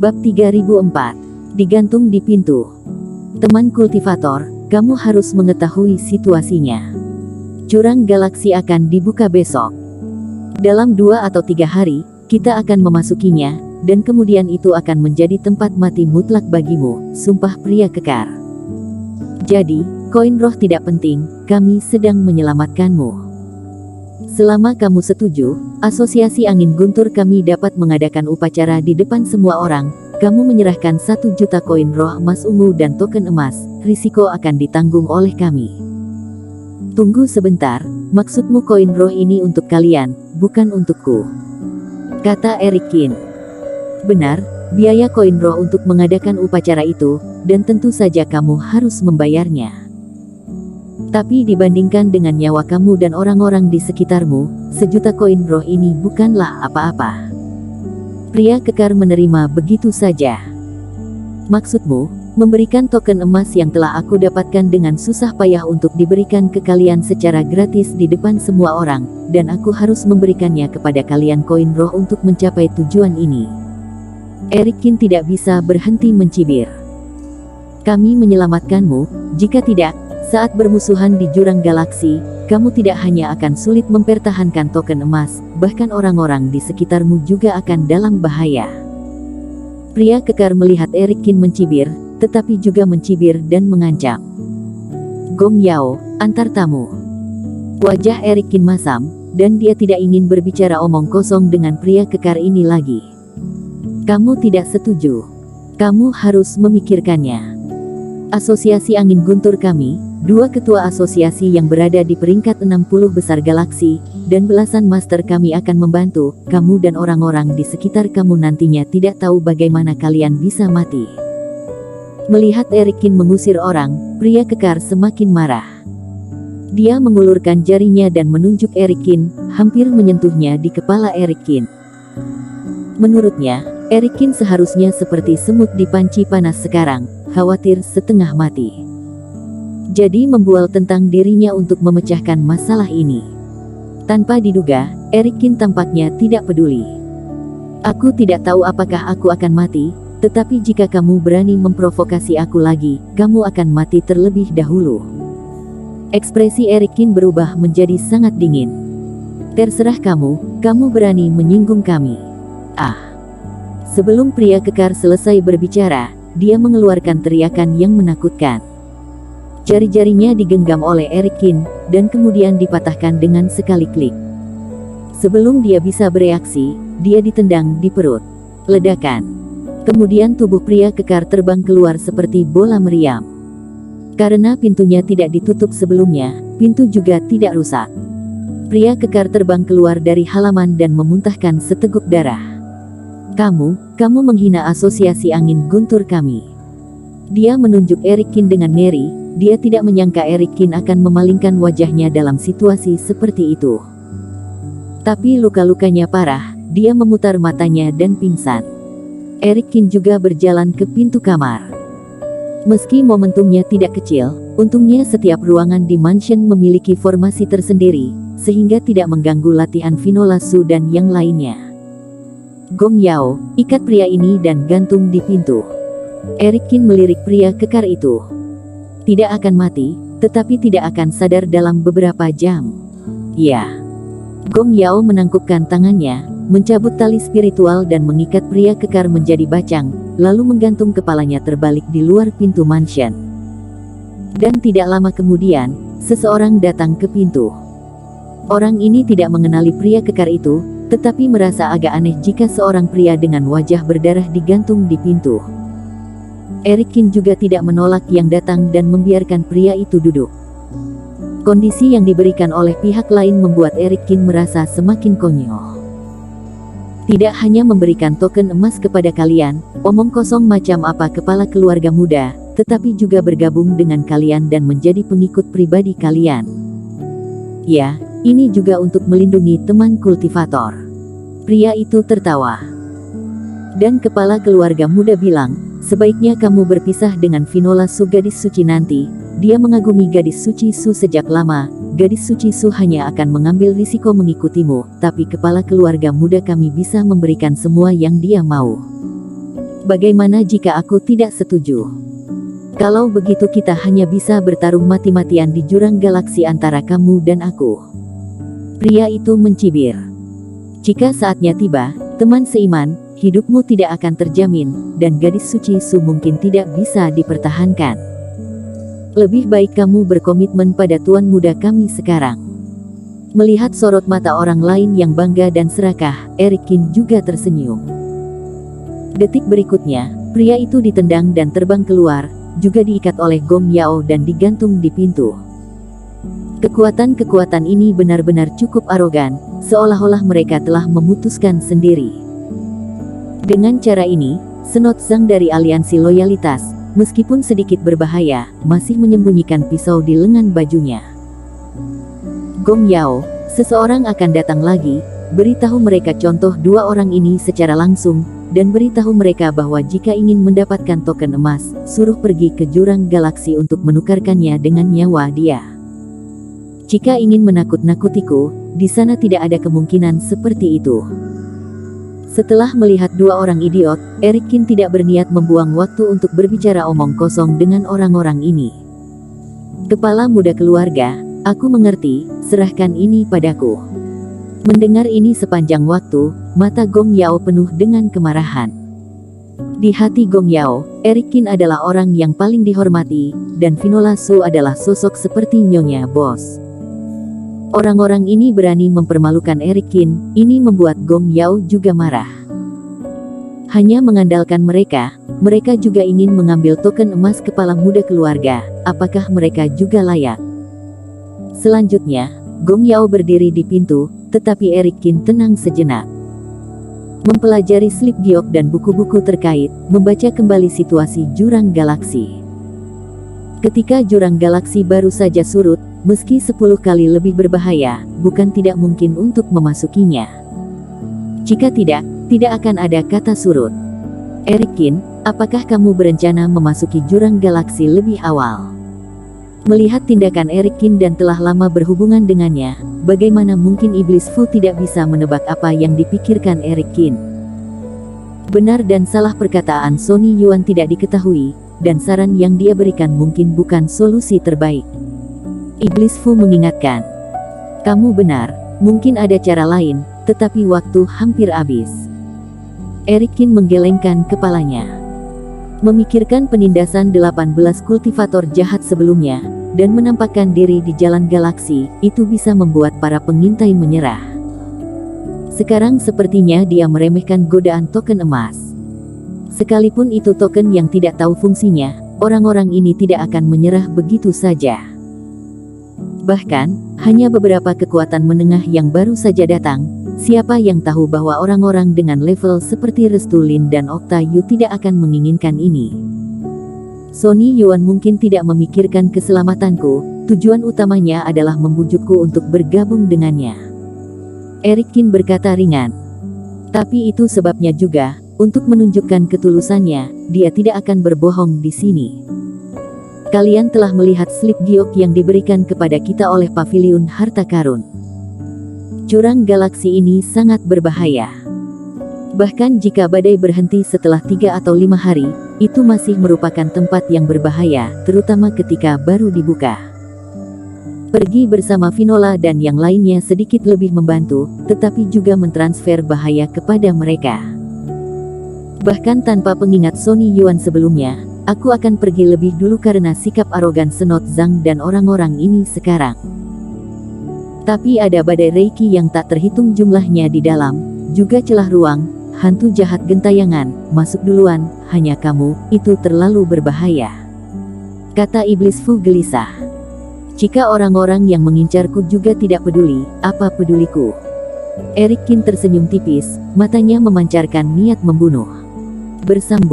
Bab 3004. Digantung di pintu. Teman kultivator, kamu harus mengetahui situasinya. Jurang galaksi akan dibuka besok. Dalam 2 atau 3 hari, kita akan memasukinya, dan kemudian itu akan menjadi tempat mati mutlak bagimu, sumpah pria kekar. Jadi, koin roh tidak penting, kami sedang menyelamatkanmu. Selama kamu setuju, Asosiasi Angin Guntur kami dapat mengadakan upacara di depan semua orang. Kamu menyerahkan 1 juta koin roh emas ungu dan token emas, risiko akan ditanggung oleh kami. Tunggu sebentar, maksudmu koin roh ini untuk kalian, bukan untukku, kata Erikin. Benar, biaya koin roh untuk mengadakan upacara itu, dan tentu saja kamu harus membayarnya. Tapi dibandingkan dengan nyawa kamu dan orang-orang di sekitarmu, 1 juta koin roh ini bukanlah apa-apa. Pria kekar menerima begitu saja. Maksudmu, memberikan token emas yang telah aku dapatkan dengan susah payah untuk diberikan ke kalian secara gratis di depan semua orang, dan aku harus memberikannya kepada kalian koin roh untuk mencapai tujuan ini. Erikin tidak bisa berhenti mencibir. Kami menyelamatkanmu, jika tidak, saat bermusuhan di jurang galaksi, kamu tidak hanya akan sulit mempertahankan token emas, bahkan orang-orang di sekitarmu juga akan dalam bahaya. Pria kekar melihat Erikin mencibir, tetapi juga mencibir dan mengancam. Gong Yao, antar tamu. Wajah Erikin masam, dan dia tidak ingin berbicara omong kosong dengan pria kekar ini lagi. Kamu tidak setuju. Kamu harus memikirkannya. Asosiasi Angin Guntur kami, 2 ketua asosiasi yang berada di peringkat 60 besar galaksi, dan belasan master kami akan membantu, kamu dan orang-orang di sekitar kamu nantinya tidak tahu bagaimana kalian bisa mati. Melihat Erikin mengusir orang, pria kekar semakin marah. Dia mengulurkan jarinya dan menunjuk Erikin, hampir menyentuhnya di kepala Erikin. Menurutnya, Erikin seharusnya seperti semut di panci panas sekarang, khawatir setengah mati. Jadi membual tentang dirinya untuk memecahkan masalah ini. Tanpa diduga, Erikin tampaknya tidak peduli. Aku tidak tahu apakah aku akan mati, tetapi jika kamu berani memprovokasi aku lagi, kamu akan mati terlebih dahulu. Ekspresi Erikin berubah menjadi sangat dingin. Terserah kamu, kamu berani menyinggung kami. Sebelum pria kekar selesai berbicara, dia mengeluarkan teriakan yang menakutkan. Jari-jarinya digenggam oleh Erikin, dan kemudian dipatahkan dengan sekali klik. Sebelum dia bisa bereaksi, dia ditendang di perut. Ledakan. Kemudian tubuh pria kekar terbang keluar seperti bola meriam. Karena pintunya tidak ditutup sebelumnya, pintu juga tidak rusak. Pria kekar terbang keluar dari halaman dan memuntahkan seteguk darah. Kamu menghina asosiasi Angin Guntur kami. Dia menunjuk Erikin dengan ngeri. Dia tidak menyangka Erikin akan memalingkan wajahnya dalam situasi seperti itu. Tapi luka-lukanya parah, dia memutar matanya dan pingsan. Erikin juga berjalan ke pintu kamar. Meski momentumnya tidak kecil, untungnya setiap ruangan di mansion memiliki formasi tersendiri, sehingga tidak mengganggu latihan Vinola Su dan yang lainnya. Gong Yao, ikat pria ini dan gantung di pintu. Erikin melirik pria kekar itu. Tidak akan mati, tetapi tidak akan sadar dalam beberapa jam. Ya. Gong Yao menangkupkan tangannya, mencabut tali spiritual dan mengikat pria kekar menjadi bacang, lalu menggantung kepalanya terbalik di luar pintu mansion. Dan tidak lama kemudian, seseorang datang ke pintu. Orang ini tidak mengenali pria kekar itu, tetapi merasa agak aneh jika seorang pria dengan wajah berdarah digantung di pintu. Erikin juga tidak menolak yang datang dan membiarkan pria itu duduk. Kondisi yang diberikan oleh pihak lain membuat Erikin merasa semakin konyol. Tidak hanya memberikan token emas kepada kalian, omong kosong macam apa kepala keluarga muda, tetapi juga bergabung dengan kalian dan menjadi pengikut pribadi kalian. Ya, ini juga untuk melindungi teman kultivator. Pria itu tertawa. Dan kepala keluarga muda bilang, sebaiknya kamu berpisah dengan Vinola Su gadis suci nanti. Dia mengagumi gadis suci Su sejak lama. Gadis suci Su hanya akan mengambil risiko mengikutimu, tapi kepala keluarga muda kami bisa memberikan semua yang dia mau. Bagaimana jika aku tidak setuju? Kalau begitu kita hanya bisa bertarung mati-matian di jurang galaksi antara kamu dan aku. Pria itu mencibir. Jika saatnya tiba, teman seiman, hidupmu tidak akan terjamin, dan gadis suci Su mungkin tidak bisa dipertahankan. Lebih baik kamu berkomitmen pada tuan muda kami sekarang. Melihat sorot mata orang lain yang bangga dan serakah, Eric Kin juga tersenyum. Detik berikutnya, pria itu ditendang dan terbang keluar, juga diikat oleh Gong Yao dan digantung di pintu. Kekuatan-kekuatan ini benar-benar cukup arogan, seolah-olah mereka telah memutuskan sendiri. Dengan cara ini, Senot Zhang dari aliansi loyalitas, meskipun sedikit berbahaya, masih menyembunyikan pisau di lengan bajunya. Gong Yao, seseorang akan datang lagi, beritahu mereka contoh dua orang ini secara langsung, dan beritahu mereka bahwa jika ingin mendapatkan token emas, suruh pergi ke jurang galaksi untuk menukarkannya dengan nyawa dia. Jika ingin menakut-nakutiku, di sana tidak ada kemungkinan seperti itu. Setelah melihat dua orang idiot, Eric Kin tidak berniat membuang waktu untuk berbicara omong kosong dengan orang-orang ini. Kepala muda keluarga, aku mengerti, serahkan ini padaku. Mendengar ini sepanjang waktu, mata Gong Yao penuh dengan kemarahan. Di hati Gong Yao, Eric Kin adalah orang yang paling dihormati, dan Vinola Su adalah sosok seperti Nyonya Bos. Orang-orang ini berani mempermalukan Eric Kin, ini membuat Gong Yao juga marah. Hanya mengandalkan mereka, mereka juga ingin mengambil token emas kepala muda keluarga, apakah mereka juga layak? Selanjutnya, Gong Yao berdiri di pintu, tetapi Eric Kin tenang sejenak. Mempelajari slip giok dan buku-buku terkait, membaca kembali situasi jurang galaksi. Ketika jurang galaksi baru saja surut, meski 10 kali lebih berbahaya, bukan tidak mungkin untuk memasukinya. Jika tidak akan ada kata surut. Eric Kin, apakah kamu berencana memasuki jurang galaksi lebih awal? Melihat tindakan Eric Kin dan telah lama berhubungan dengannya, bagaimana mungkin Iblis Fu tidak bisa menebak apa yang dipikirkan Eric Kin? Benar dan salah perkataan Sony Yuan tidak diketahui, dan saran yang dia berikan mungkin bukan solusi terbaik. Iblis Fu mengingatkan. Kamu benar, mungkin ada cara lain, tetapi waktu hampir habis. Eric Kin menggelengkan kepalanya. Memikirkan penindasan 18 kultivator jahat sebelumnya, dan menampakkan diri di jalan galaksi, itu bisa membuat para pengintai menyerah. Sekarang sepertinya dia meremehkan godaan token emas. Sekalipun itu token yang tidak tahu fungsinya, orang-orang ini tidak akan menyerah begitu saja. Bahkan, hanya beberapa kekuatan menengah yang baru saja datang, siapa yang tahu bahwa orang-orang dengan level seperti Restu Lin dan Okta Yu tidak akan menginginkan ini. Sony Yuan mungkin tidak memikirkan keselamatanku, tujuan utamanya adalah membujukku untuk bergabung dengannya. Eric Kin berkata ringan. Tapi itu sebabnya juga, untuk menunjukkan ketulusannya, dia tidak akan berbohong di sini. Kalian telah melihat slip giok yang diberikan kepada kita oleh Paviliun Harta Karun. Jurang galaksi ini sangat berbahaya. Bahkan jika badai berhenti setelah 3 atau 5 hari, itu masih merupakan tempat yang berbahaya, terutama ketika baru dibuka. Pergi bersama Vinola dan yang lainnya sedikit lebih membantu, tetapi juga mentransfer bahaya kepada mereka. Bahkan tanpa pengingat Sony Yuan sebelumnya, aku akan pergi lebih dulu karena sikap arogan Senot Zhang dan orang-orang ini sekarang. Tapi ada badai Reiki yang tak terhitung jumlahnya di dalam, juga celah ruang, hantu jahat gentayangan, masuk duluan, hanya kamu, itu terlalu berbahaya. Kata Iblis Fu gelisah. Jika orang-orang yang mengincarku juga tidak peduli, apa peduliku? Eric Kin tersenyum tipis, matanya memancarkan niat membunuh. Bersambung.